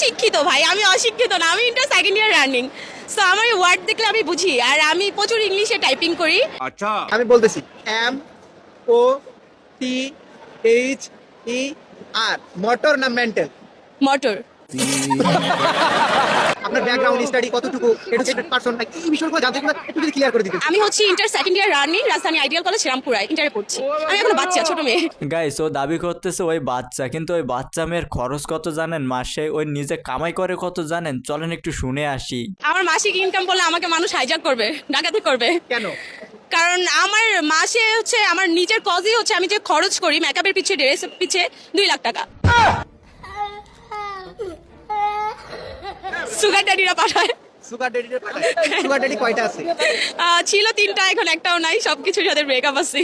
শিক্ষিত ভাই, আমি অশিক্ষিত না, আমি inter second year running. So আমার ওয়ার্ড দেখলে আমি বুঝি, আর আমি প্রচুর ইংলিশে টাইপিং করি। আচ্ছা, আমি বলতেছি MOTHER, মোটর না মেন্টাল? মোটর। আপনার ব্যাকগ্রাউন্ড স্টাডি কতটুকু, এডুকেটেড পারসন, এই বিষয়গুলো জানতে গেলে একটু যদি ক্লিয়ার করে দিতেন। আমি হচ্ছে ইন্টার সেকেন্ড ইয়ার রানিং, রাজধানী আইডিয়াল কলেজ শ্রীরামপুরায় ইন্টারে পড়ছি। আমি এখনো বাচ্চা, ছোট মেয়ে। গাইস, ও দাবি করতেছে ওই বাচ্চা, কিন্তু ওই বাচ্চা মেয়ের খরচ কত জানেন মাসে? ওই নিজে কামাই করে কত জানেন? চলেন একটু শুনে আসি। আমার মাসিক ইনকাম বললে আমাকে মানুষ হাইজ্যাক করবে, ডাকাতি করবে। কেন? কারণ আমার মাসে হচ্ছে আমার নিজের কজই হচ্ছে আমি যে খরচ করি মেকআপের পিছে, ড্রেসের পিছে 2 লাখ টাকা। সুগার ড্যাডিরা পাঠায়। সুগার ড্যাডি কয়টা আছে? ছিল 3টা, এখন একটাও নাই, সবকিছুর সাথে ব্রেকআপ আছে।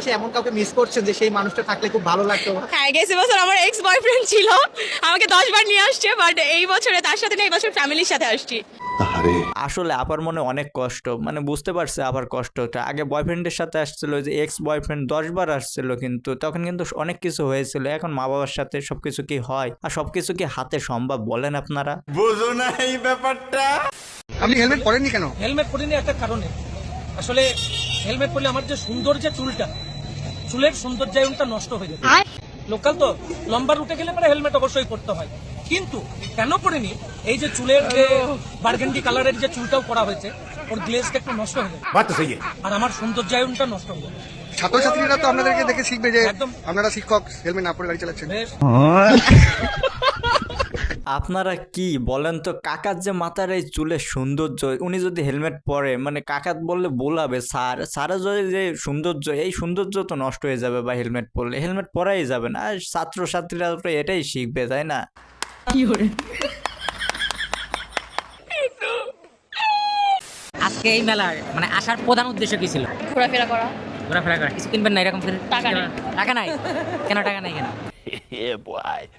এসে এমন কাউকে মিস করছেন যে সেই মানুষটা থাকলে খুব ভালো লাগতো? হ্যাঁ, গেছে বছর আমার এক্স বয়ফ্রেন্ড ছিল, আমাকে 10 বার নিয়ে আসছে, বাট এই বছরে তার সাথে না, এই বছর ফ্যামিলির সাথে আসছি। আসলে আপার মনে অনেক কষ্ট, মানে বুঝতে পারছে আবার কষ্টটা। আগে বয়ফ্রেন্ডের সাথে আসছিল, যে এক্স বয়ফ্রেন্ড 10 বার আসছিল, কিন্তু তখন কিন্তু অনেক কিছু হয়েছিল। এখন মা বাবার সাথে সবকিছু কি হয়, আর সবকিছু কি হাতে সম্ভব বলেন আপনারা? বুঝো না এই ব্যাপারটা। আপনি হেলমেট পরেননি কেন? হেলমেট পরিনি একটা কারণে, আসলে হেলমেট পরলে আমার যে সুন্দর যে চুলটা, চুলের সৌন্দর্যায়নটা নষ্ট হয়ে যাবে। লোকাল তো লম্বা রুটে গেলে পরে হেলমেট অবশ্যই পরতে হয়, কিন্তু কেন পরিনি, এই যে চুলের যে বার্গেন্ডি কালারের যে চুলটাও করা হয়েছে, ওর গ্লেজটা একটু নষ্ট হয়ে যাবে, আর আমার সৌন্দর্যায়নটা নষ্ট হয়ে যাবে। ছাত্রছাত্রীরা তো আপনাদেরকে দেখে শিখবে যে একদম। আপনারা শিক্ষক, হেলমেট না পরে গাড়ি চালাচ্ছেন। বেশ। আপনারা কি বলেন তো? কাকার যে মাথার এই চুলের সৌন্দর্য, উনি যদি হেলমেট পরে, মানে কাকাত বললে বলাবে সারা যে সৌন্দর্য, এই সৌন্দর্য তো নষ্ট হয়ে যাবে। বা হেলমেট পরলে, হেলমেট পরাই যাবে না, আর ছাত্রছাত্রীরা তো এটাই শিখবে, তাই না? আজকে এই মেলার মানে আসার প্রধান উদ্দেশ্য কি ছিল? ঘোরাফেরা করা। ঘোরাফেরা করা। কিছু কিনবেন না এরকম করে? টাকা নেই। টাকা নাই? কেন টাকা নাই কেন?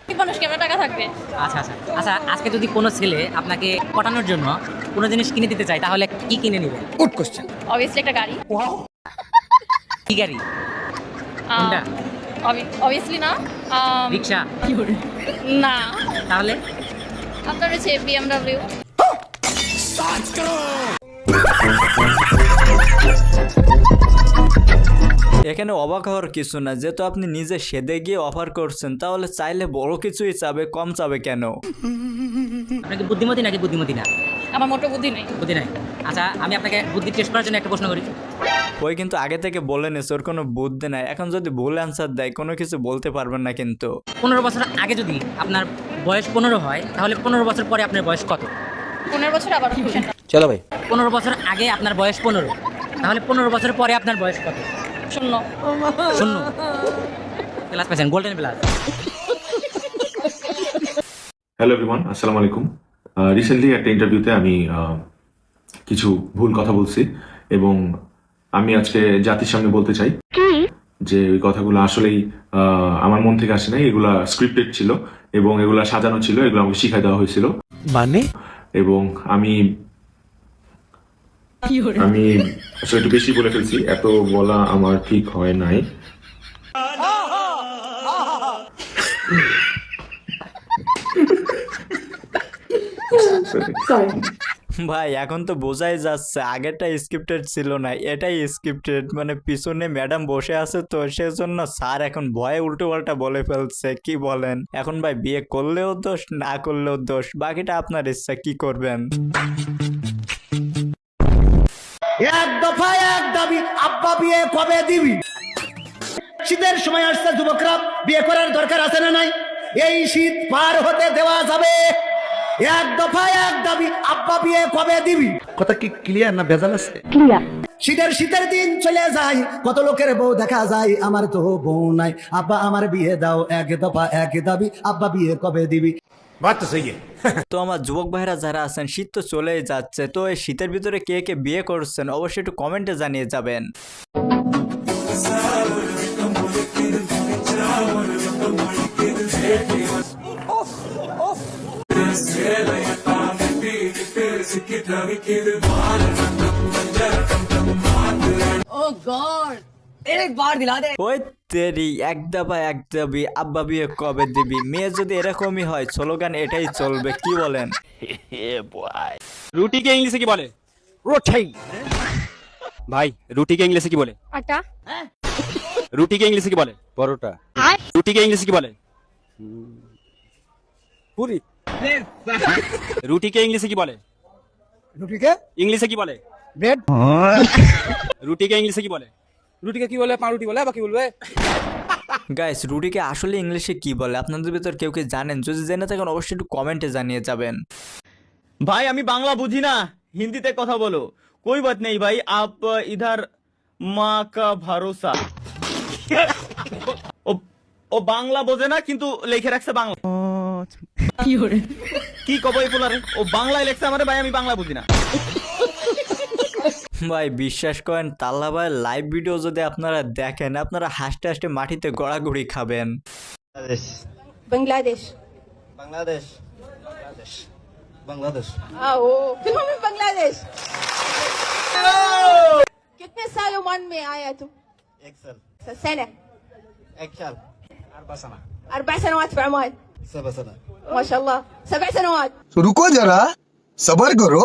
কি মানুষ কেমন টাকা থাকবে? আচ্ছা আচ্ছা আচ্ছা, আজকে যদি কোনো ছেলে আপনাকে পটানোর জন্য কোনো জিনিস কিনে দিতে চায়, তাহলে কি কিনে নেবে? Good question. অবভিয়াসলি একটা গাড়ি। কি গাড়ি? কোনটা? অবভিয়াসলি না, রিক্সা? না, তাহলে আপনার হচ্ছে BMW। এখানে অবাক হওয়ার কিছু না, যেহেতু আপনি নিজে সেদে গিয়ে অফার করছেন, তাহলে চাইলে বড় কিছুই চাবে, কম চাবে কেন? আপনি কি বুদ্ধিমতী নাকি বুদ্ধিমতী না? আমার মোটো বুদ্ধি নেই। বুদ্ধি নাই? আচ্ছা, আমি আপনাকে বুদ্ধি টেস্ট করার জন্য একটা প্রশ্ন করি। ওই কিন্তু আগে থেকে বলে নিস ওর কোনো বুদ্ধি নাই, এখন যদি ভুল অ্যান্সার দেয় কোনো কিছু বলতে পারবেন না কিন্তু। 15 বছর আগে যদি আপনার বয়স 15 হয়, তাহলে 15 বছর পরে আপনার বয়স কত? 15 বছর আবার চলো ভাই। 15 বছর আগে আপনার বয়স 15, তাহলে 15 বছর পরে আপনার বয়স কত? 0। 0 প্লাস পাচ্ছেন, গোল্ডেন প্লাস। হ্যালো এভরিওয়ান, আসসালামু আলাইকুম। রিসেন্টলি একটা ইন্টারভিউতে আমি কিছু ভুল কথা বলছি, এবং আমি আজকে জাতির সামনে বলতে চাই যে ওই কথাগুলো আসলেই আমার মন থেকে আসে নাই, এগুলা স্ক্রিপ্টেড ছিল এবং এগুলা সাজানো ছিল, এগুলো আমাকে শিখাই দেওয়া হয়েছিল। মানে? এবং আমি আসলে একটু বেশি বলে ফেলছি, এত বলা আমার ঠিক হয় নাই। ভাই এখন তো বোঝাই যাচ্ছে আগেরটা স্ক্রিপ্টেড ছিল না, এটাই স্ক্রিপ্টেড। মানে পিছনে ম্যাডাম বসে আছে তো সেজন্য স্যার এখন ভয়ে উল্টো পাল্টা বলে ফেলছে। কি বলেন? এখন ভাই বিয়ে করলেও দোষ, না করলেও দোষ, বাকিটা আপনার ইচ্ছা, কি করবেন? এক দফা এক দাবি, আব্বা বিয়ে কবে দিবি? শীতের সময় আসছে, যুবকরা বিয়ে করার দরকার আছে না নাই? এই শীত পার হতে দেওয়া যাবে। এক দফা এক দাবি, আব্বা বিয়ে কবে দিবি? কথা কি ক্লিয়ার না ভেজাল আছে? শীতের দিন চলে যায়, কত লোকের বউ দেখা যায়, আমার তো বউ নাই। আব্বা আমার বিয়ে দাও, এক দফা এক দাবি, আব্বা বিয়ে কবে দিবি? তো আমার যুবক ভাইরা যারা আছেন, শীত তো চলেই যাচ্ছে, তো এই শীতের ভিতরে কে কে বিয়ে করছেন অবশ্যই একটু কমেন্টে জানিয়ে যাবেন। Oh God, ওই তেরি এক দাবা এক দাবি আব্বা বিয়ে কবে দিবি, মেয়ে যদি এরকমই হয় স্লোগান এটাই চলবে, কি বলেন? রুটি কে ইংলিশে কি বলে? রোটি। ভাই রুটি কে ইংলিশে কি বলে? আটা। রুটি কে ইংলিশে কি বলে? পরোটা। রুটি কে ইংলিশে কি বলে? পুরি। রুটি কে ইংলিশে কি বলে? রুটিকে ইংলিশে কি বলে? ব্রেড। রুটি কে ইংলিশে কি বলে? রুটিকে কি বলে? পাউরুটি বলে, বাকি বলবে? গাইস রুটিকে আসলে ইংলিশে কি বলে আপনাদের ভিতর কেউ কি জানেন? যদি জেনে থাকেন অবশ্যই একটু কমেন্টে জানিয়ে যাবেন। ভাই আমি বাংলা বুঝি না, হিন্দিতে কথা বলো। कोई बात नहीं भाई, आप इधर माँ का भरोसा। ও বাংলা বোঝে না কিন্তু লিখে রাখছে বাংলা। কি কব এই পোলারে? ও বাংলায় লেখছে আমারে, ভাই আমি বাংলা বুঝি না। ভাই বিশ্বাস করেন তাল্লা ভাই লাইভ ভিডিও যদি আপনারা দেখেন আপনারা হাসতে হাসতে মাটিতে গড়াগড়ি খাবেন। बांग्लादेश। বাংলাদেশ। বাংলাদেশ। كلهم من بنغلاديش। कितने साल वन में आया तू؟ এক সাল। سنة। এক সাল। 4 سنة। 4 سنوات في عمان. 7 سنة। ما شاء الله 7 سنوات. रुको जरा सबर करो।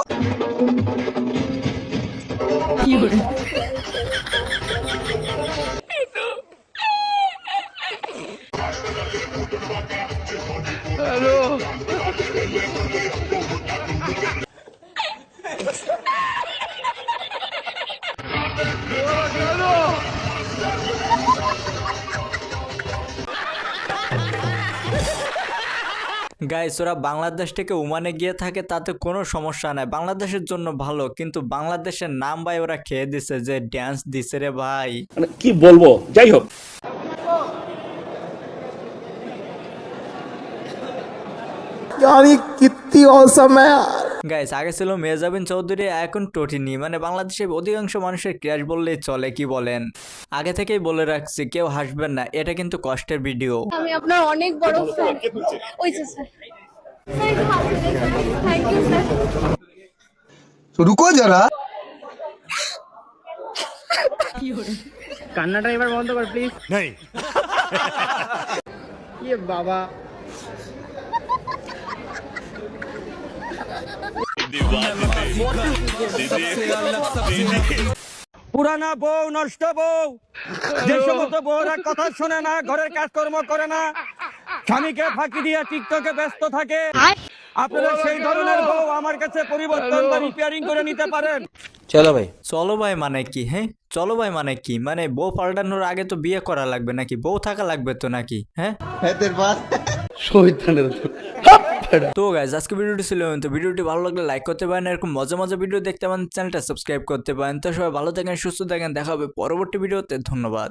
গাইস ওরা বাংলাদেশ থেকে ওমানে গিয়ে থাকে তাতে কোনো সমস্যা নাই, বাংলাদেশের জন্য ভালো, কিন্তু বাংলাদেশের নাম ভাই ওরা খেয়ে দিছে যে ড্যান্স দিছে রে ভাই। কি বলবো, যাই হোক। कितनी औसम है यार। গাইস আগে ছিল মেজাবিন চৌধুরী, এখন টটিনি, মানে বাংলাদেশের অধিকাংশ মানুষের ক্রাশ বললেই চলে, কি বলেন? আগে থেকেই বলে রাখছি কেউ হাসবেন না, এটা কিন্তু কষ্টের ভিডিও। আমি আপনার অনেক বড় ফ্যান। ওই যে স্যার। Thank you sir. रुको जरा। কান্নাটা এবার বন্ধ কর প্লিজ। ये बाबा পুরানা বউ নষ্ট বউ, যে সমস্ত বউরা কথা শোনে না, ঘরের কাজকর্ম করে না, স্বামীকে ফাঁকি দিয়ে টিকটকে ব্যস্ত থাকে, আপনারা সেই ধরনের বউ আমার কাছে পরিবর্তন বা রিপেয়ারিং করে নিতে পারেন। চলো ভাই। চলো ভাই মানে কি? হ্যাঁ চলো ভাই মানে কি? মানে বউ পাল্টানোর আগে তো বিয়ে করা লাগবে নাকি? বউ থাকা লাগবে তো নাকি? হ্যাঁ তো গাইজ আজকে ভিডিওটি ছিল, তো ভিডিওটি ভালো লাগলে লাইক করতে পারেন, এরকম মজা মজা ভিডিও দেখতে পারেন চ্যানেলটা সাবস্ক্রাইব করতে পারেন। তো সবাই ভালো থাকেন, সুস্থ থাকেন, দেখা হবে পরবর্তী ভিডিওতে। ধন্যবাদ।